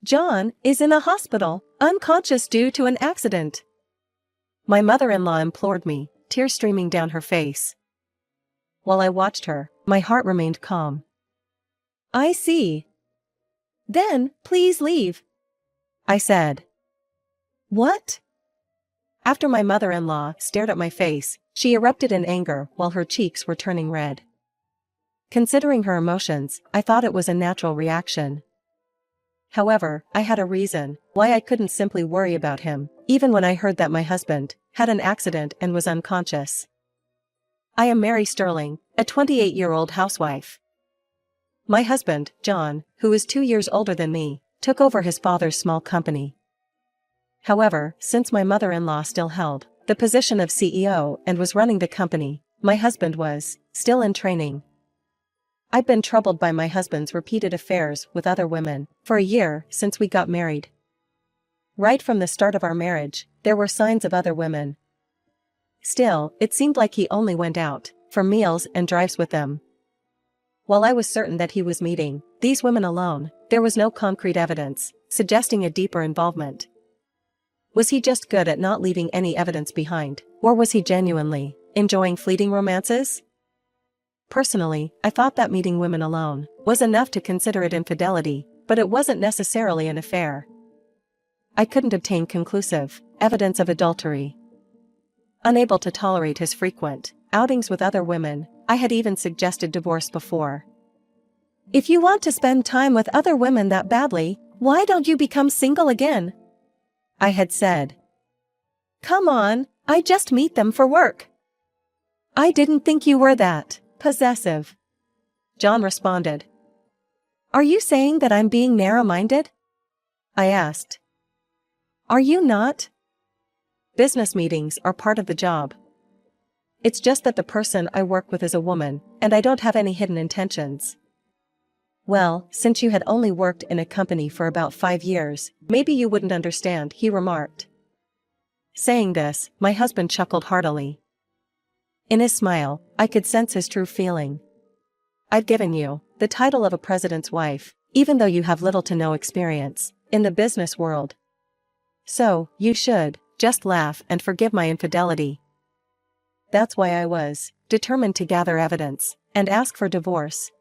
John is in a hospital, unconscious due to an accident. My mother-in-law implored me, tears streaming down her face. While I watched her, my heart remained calm. I see. Then, please leave, I said. What? After my mother-in-law stared at my face, she erupted in anger while her cheeks were turning red. Considering her emotions, I thought it was a natural reaction. However, I had a reason why I couldn't simply worry about him, even when I heard that my husband had an accident and was unconscious. I am Mary Sterling, a 28-year-old housewife. My husband, John, who is 2 years older than me, took over his father's small company. However, since my mother-in-law still held the position of CEO and was running the company, my husband was still in training. I've been troubled by my husband's repeated affairs with other women for a year since we got married. Right from the start of our marriage, there were signs of other women. Still, it seemed like he only went out for meals and drives with them. While I was certain that he was meeting these women alone, there was no concrete evidence suggesting a deeper involvement. Was he just good at not leaving any evidence behind, or was he genuinely enjoying fleeting romances? Personally, I thought that meeting women alone was enough to consider it infidelity, but it wasn't necessarily an affair. I couldn't obtain conclusive evidence of adultery. Unable to tolerate his frequent outings with other women, I had even suggested divorce before. If you want to spend time with other women that badly, why don't you become single again? I had said. Come on, I just meet them for work. I didn't think you were that possessive, John responded. Are you saying that I'm being narrow-minded? I asked. Are you not? Business meetings are part of the job. It's just that the person I work with is a woman, and I don't have any hidden intentions. Well, since you had only worked in a company for about 5 years, maybe you wouldn't understand, he remarked. Saying this, my husband chuckled heartily. In his smile, I could sense his true feeling. I've given you the title of a president's wife, even though you have little to no experience in the business world. So, you should just laugh and forgive my infidelity. That's why I was determined to gather evidence and ask for divorce.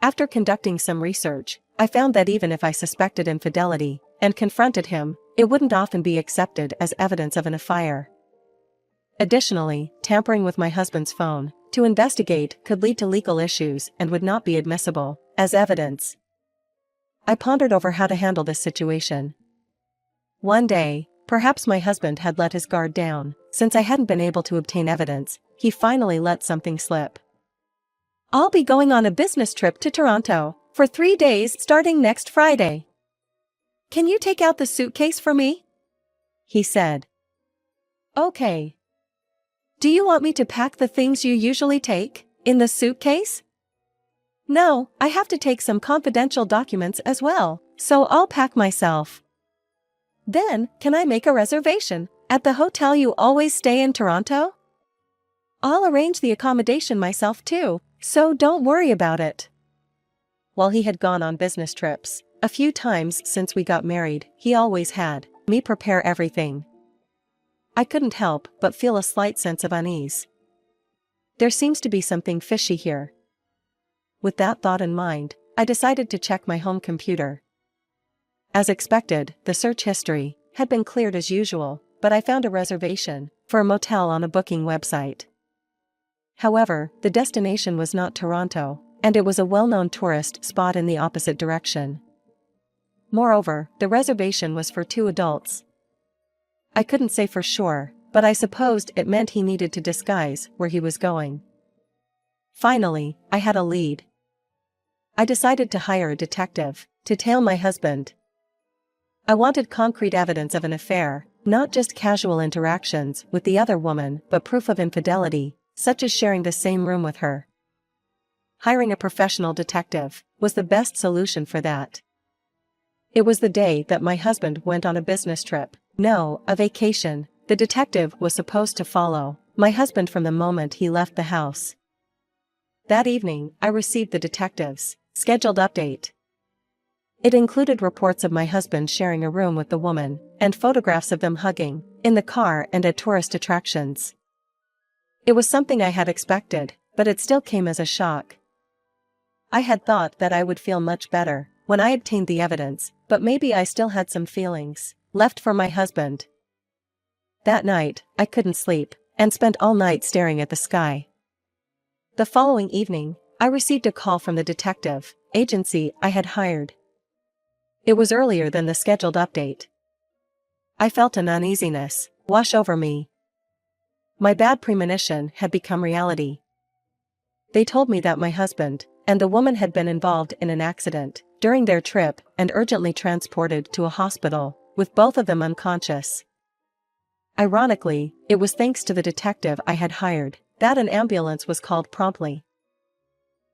After conducting some research, I found that even if I suspected infidelity and confronted him, it wouldn't often be accepted as evidence of an affair. Additionally, tampering with my husband's phone to investigate could lead to legal issues and would not be admissible as evidence. I pondered over how to handle this situation. One day, perhaps my husband had let his guard down. Since I hadn't been able to obtain evidence, he finally let something slip. I'll be going on a business trip to Toronto for 3 days starting next Friday. Can you take out the suitcase for me? He said. Okay. Do you want me to pack the things you usually take in the suitcase? No, I have to take some confidential documents as well, so I'll pack myself. Then, can I make a reservation at the hotel you always stay in Toronto? I'll arrange the accommodation myself too, so don't worry about it. While he had gone on business trips a few times since we got married, he always had me prepare everything. I couldn't help but feel a slight sense of unease. There seems to be something fishy here. With that thought in mind, I decided to check my home computer. As expected, the search history had been cleared as usual, but I found a reservation for a motel on a booking website. However, the destination was not Toronto, and it was a well-known tourist spot in the opposite direction. Moreover, the reservation was for 2 adults. I couldn't say for sure, but I supposed it meant he needed to disguise where he was going. Finally, I had a lead. I decided to hire a detective to tail my husband. I wanted concrete evidence of an affair, not just casual interactions with the other woman, but proof of infidelity, such as sharing the same room with her. Hiring a professional detective was the best solution for that. It was the day that my husband went on a business trip. No, a vacation. The detective was supposed to follow my husband from the moment he left the house. That evening, I received the detective's scheduled update. It included reports of my husband sharing a room with the woman, and photographs of them hugging, in the car and at tourist attractions. It was something I had expected, but it still came as a shock. I had thought that I would feel much better when I obtained the evidence, but maybe I still had some feelings left for my husband. That night, I couldn't sleep, and spent all night staring at the sky. The following evening, I received a call from the detective agency I had hired. It was earlier than the scheduled update. I felt an uneasiness wash over me. My bad premonition had become reality. They told me that my husband and the woman had been involved in an accident during their trip and urgently transported to a hospital, with both of them unconscious. Ironically, it was thanks to the detective I had hired that an ambulance was called promptly.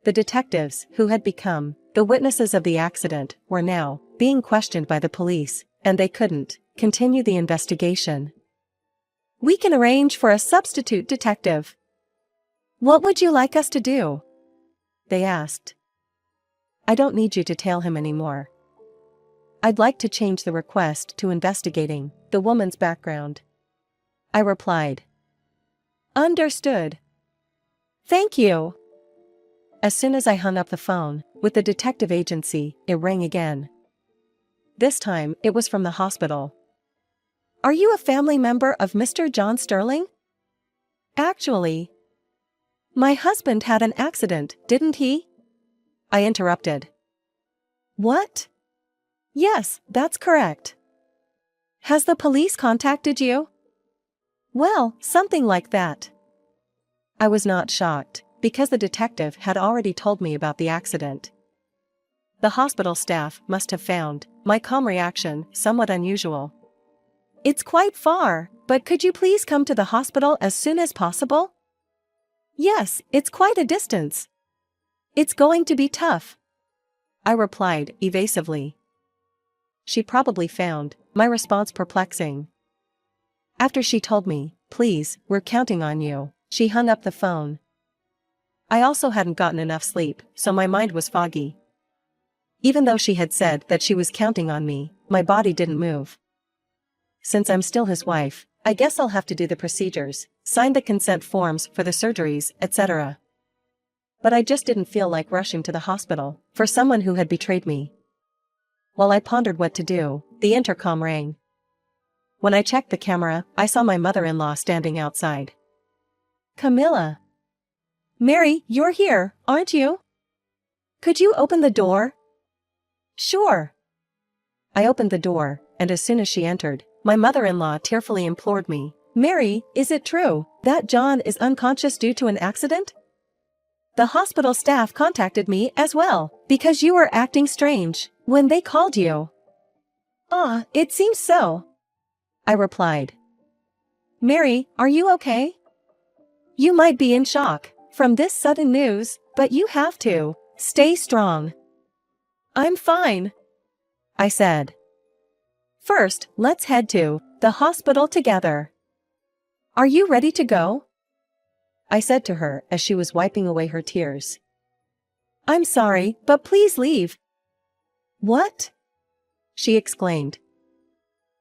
The detectives, who had become the witnesses of the accident, were now being questioned by the police, and they couldn't continue the investigation. "We can arrange for a substitute detective. What would you like us to do?" they asked. "I don't need you to tail him anymore. I'd like to change the request to investigating the woman's background," I replied. "Understood. Thank you." As soon as I hung up the phone with the detective agency, it rang again. This time, it was from the hospital. "Are you a family member of Mr. John Sterling?" "Actually, my husband had an accident, didn't he?" I interrupted. "What?" "Yes, that's correct." "Has the police contacted you?" "Well, something like that." I was not shocked, because the detective had already told me about the accident. The hospital staff must have found my calm reaction somewhat unusual. "It's quite far, but could you please come to the hospital as soon as possible?" "Yes, it's quite a distance. It's going to be tough," I replied evasively. She probably found my response perplexing. After she told me, "Please, we're counting on you," she hung up the phone. I also hadn't gotten enough sleep, so my mind was foggy. Even though she had said that she was counting on me, my body didn't move. Since I'm still his wife, I guess I'll have to do the procedures, sign the consent forms for the surgeries, etc. But I just didn't feel like rushing to the hospital for someone who had betrayed me. While I pondered what to do, the intercom rang. When I checked the camera, I saw my mother-in-law standing outside. "Camilla. Mary, you're here, aren't you? Could you open the door?" "Sure." I opened the door, and as soon as she entered, my mother-in-law tearfully implored me, "Mary, is it true that John is unconscious due to an accident? The hospital staff contacted me as well, because you were acting strange when they called you." It seems so," I replied. "Mary, are you okay? You might be in shock from this sudden news, but you have to stay strong." "I'm fine," I said. "First, let's head to the hospital together. Are you ready to go?" I said to her as she was wiping away her tears. "I'm sorry, but please leave." "What?" she exclaimed.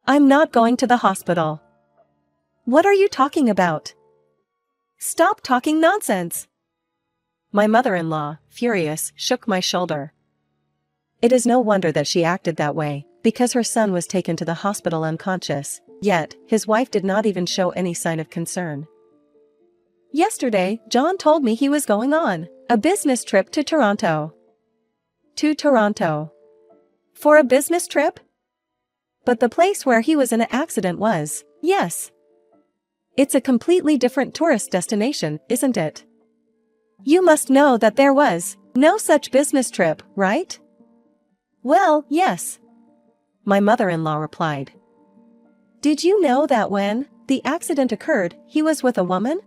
"I'm not going to the hospital." "What are you talking about? Stop talking nonsense." My mother-in-law, furious, shook my shoulder. It is no wonder that she acted that way, because her son was taken to the hospital unconscious, yet his wife did not even show any sign of concern. "Yesterday, John told me he was going on a business trip to Toronto." "To Toronto? For a business trip?" "But the place where he was in an accident was, yes. It's a completely different tourist destination, isn't it? You must know that there was no such business trip, right?" "Well, yes," my mother-in-law replied. "Did you know that when the accident occurred, he was with a woman?"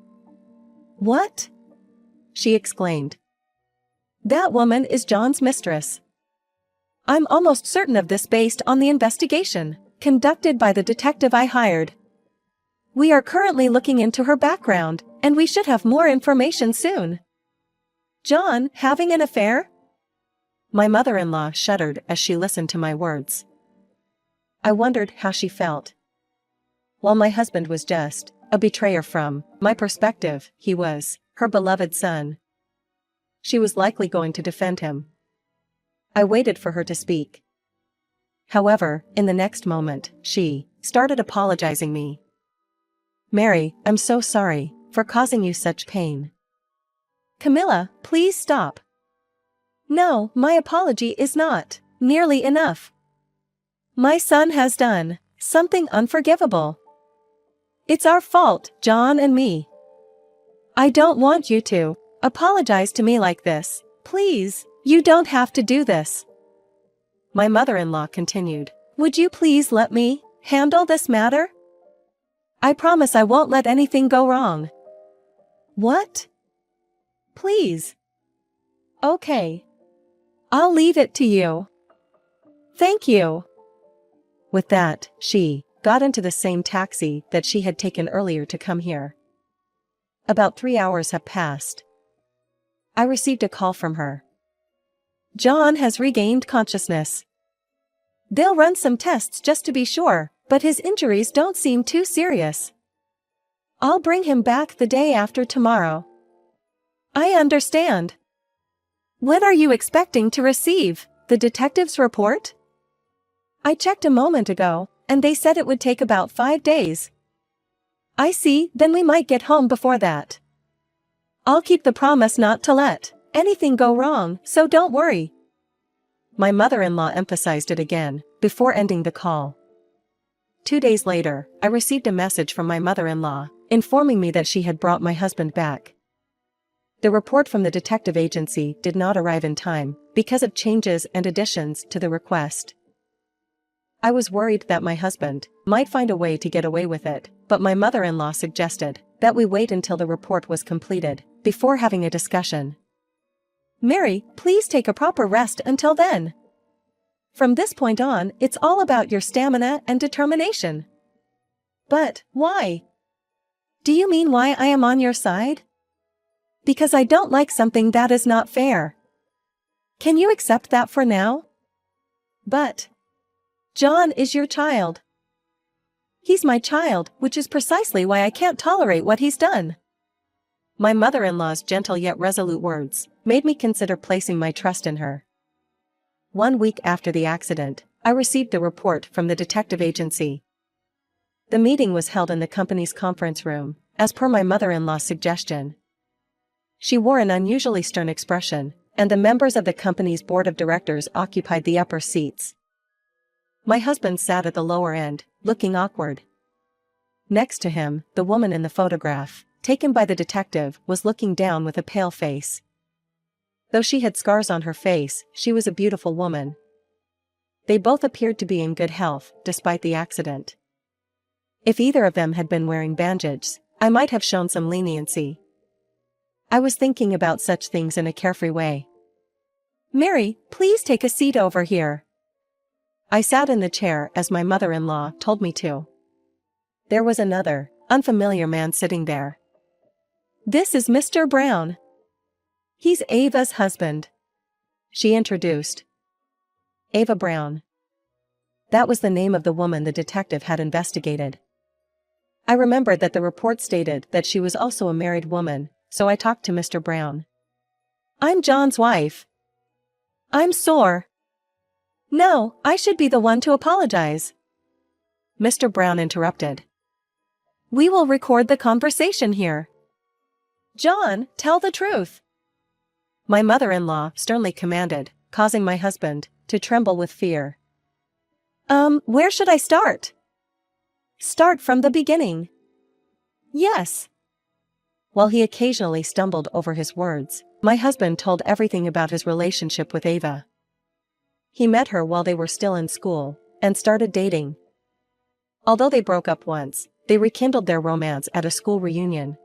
"What?" she exclaimed. "That woman is John's mistress. I'm almost certain of this based on the investigation conducted by the detective I hired. We are currently looking into her background, and we should have more information soon." "John having an affair?" My mother-in-law shuddered as she listened to my words. I wondered how she felt. While my husband was just a betrayer from my perspective, he was her beloved son. She was likely going to defend him. I waited for her to speak. However, in the next moment, she started apologizing me. Mary, I'm so sorry for causing you such pain. Camilla, please stop. No, my apology is not nearly enough. My son has done something unforgivable. It's our fault, John and me. I don't want you to apologize to me like this. Please, you don't have to do this. My mother-in-law continued. Would you please let me handle this matter? I promise I won't let anything go wrong. What? Please. Okay. I'll leave it to you. Thank you. With that, she got into the same taxi that she had taken earlier to come here. About 3 hours have passed. I received a call from her. John has regained consciousness. They'll run some tests just to be sure, but his injuries don't seem too serious. I'll bring him back the day after tomorrow. I understand. When are you expecting to receive the detective's report? I checked a moment ago, and they said it would take about 5 days. I see, then we might get home before that. I'll keep the promise not to let anything go wrong, so don't worry. My mother-in-law emphasized it again, before ending the call. 2 days later, I received a message from my mother-in-law, informing me that she had brought my husband back. The report from the detective agency did not arrive in time, because of changes and additions to the request. I was worried that my husband might find a way to get away with it, but my mother-in-law suggested that we wait until the report was completed, before having a discussion. Mary, please take a proper rest until then. From this point on, it's all about your stamina and determination. But, why? Do you mean why I am on your side? Because I don't like something that is not fair. Can you accept that for now? But John is your child. He's my child, which is precisely why I can't tolerate what he's done. My mother-in-law's gentle yet resolute words made me consider placing my trust in her. 1 week after the accident, I received the report from the detective agency. The meeting was held in the company's conference room, as per my mother-in-law's suggestion. She wore an unusually stern expression, and the members of the company's board of directors occupied the upper seats. My husband sat at the lower end, looking awkward. Next to him, the woman in the photograph, taken by the detective, was looking down with a pale face. Though she had scars on her face, she was a beautiful woman. They both appeared to be in good health, despite the accident. If either of them had been wearing bandages, I might have shown some leniency. I was thinking about such things in a carefree way. Mary, please take a seat over here. I sat in the chair as my mother-in-law told me to. There was another, unfamiliar man sitting there. This is Mr. Brown. He's Ava's husband. She introduced. Ava Brown. That was the name of the woman the detective had investigated. I remembered that the report stated that she was also a married woman, so I talked to Mr. Brown. I'm John's wife. I'm sore. No, I should be the one to apologize. Mr. Brown interrupted. We will record the conversation here. John, tell the truth. My mother-in-law sternly commanded, causing my husband to tremble with fear. Where should I start? Start from the beginning. Yes. While he occasionally stumbled over his words, my husband told everything about his relationship with Ava. He met her while they were still in school, and started dating. Although they broke up once, they rekindled their romance at a school reunion.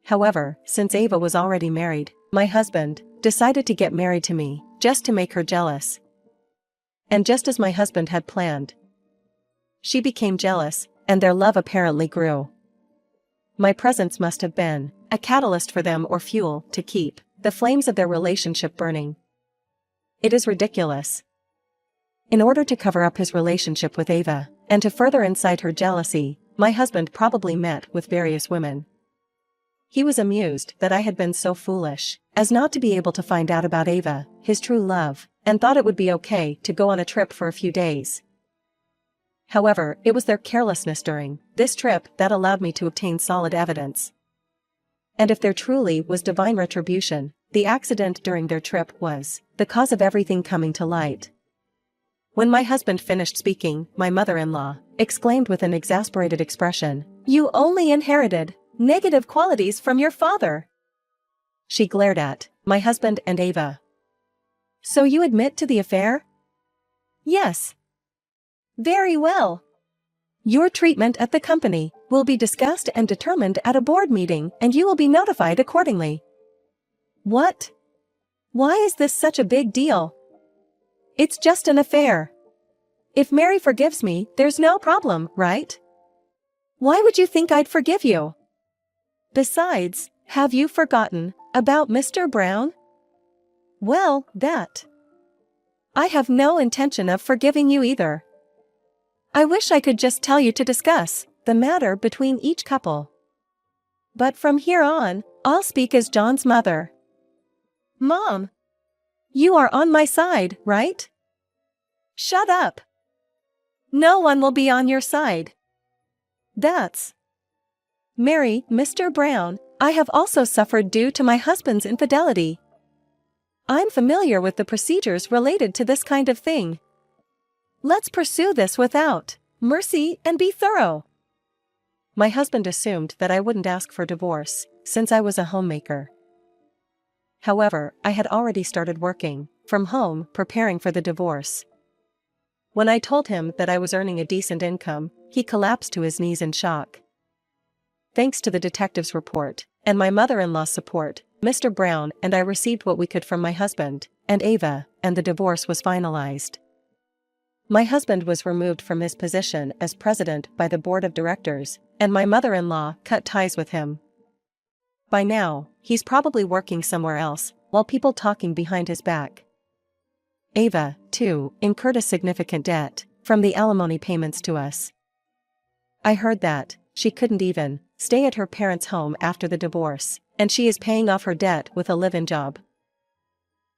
However, since Ava was already married, my husband decided to get married to me, just to make her jealous. And just as my husband had planned, she became jealous, and their love apparently grew. My presence must have been a catalyst for them, or fuel to keep the flames of their relationship burning. It is ridiculous. In order to cover up his relationship with Ava, and to further incite her jealousy, my husband probably met with various women. He was amused that I had been so foolish as not to be able to find out about Ava, his true love, and thought it would be okay to go on a trip for a few days. However, it was their carelessness during this trip that allowed me to obtain solid evidence. And if there truly was divine retribution, the accident during their trip was the cause of everything coming to light. When my husband finished speaking, my mother-in-law exclaimed with an exasperated expression, "You only inherited negative qualities from your father." She glared at my husband and Ava. "So you admit to the affair?" "Yes." "Very well. Your treatment at the company will be discussed and determined at a board meeting, and you will be notified accordingly." "What? Why is this such a big deal?" "It's just an affair. If Mary forgives me, there's no problem, right?" "Why would you think I'd forgive you? Besides, have you forgotten about Mr. Brown?" "Well, that. I have no intention of forgiving you either. I wish I could just tell you to discuss the matter between each couple. But from here on, I'll speak as John's mother." "Mom! You are on my side, right?" "Shut up. No one will be on your side. That's Mary, Mr. Brown, I have also suffered due to my husband's infidelity. I'm familiar with the procedures related to this kind of thing. Let's pursue this without mercy and be thorough." My husband assumed that I wouldn't ask for divorce, since I was a homemaker. However, I had already started working from home, preparing for the divorce. When I told him that I was earning a decent income, he collapsed to his knees in shock. Thanks to the detective's report and my mother-in-law's support, Mr. Brown and I received what we could from my husband and Ava, and the divorce was finalized. My husband was removed from his position as president by the board of directors, and my mother-in-law cut ties with him. By now, he's probably working somewhere else, while people talking behind his back. Ava, too, incurred a significant debt from the alimony payments to us. I heard that she couldn't even stay at her parents' home after the divorce, and she is paying off her debt with a live-in job.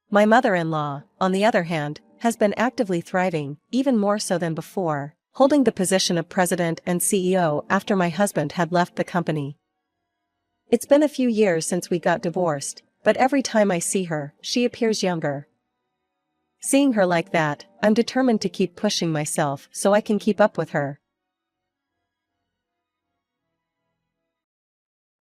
My mother-in-law, on the other hand, has been actively thriving, even more so than before, holding the position of president and CEO after my husband had left the company. It's been a few years since we got divorced, but every time I see her, she appears younger. Seeing her like that, I'm determined to keep pushing myself so I can keep up with her.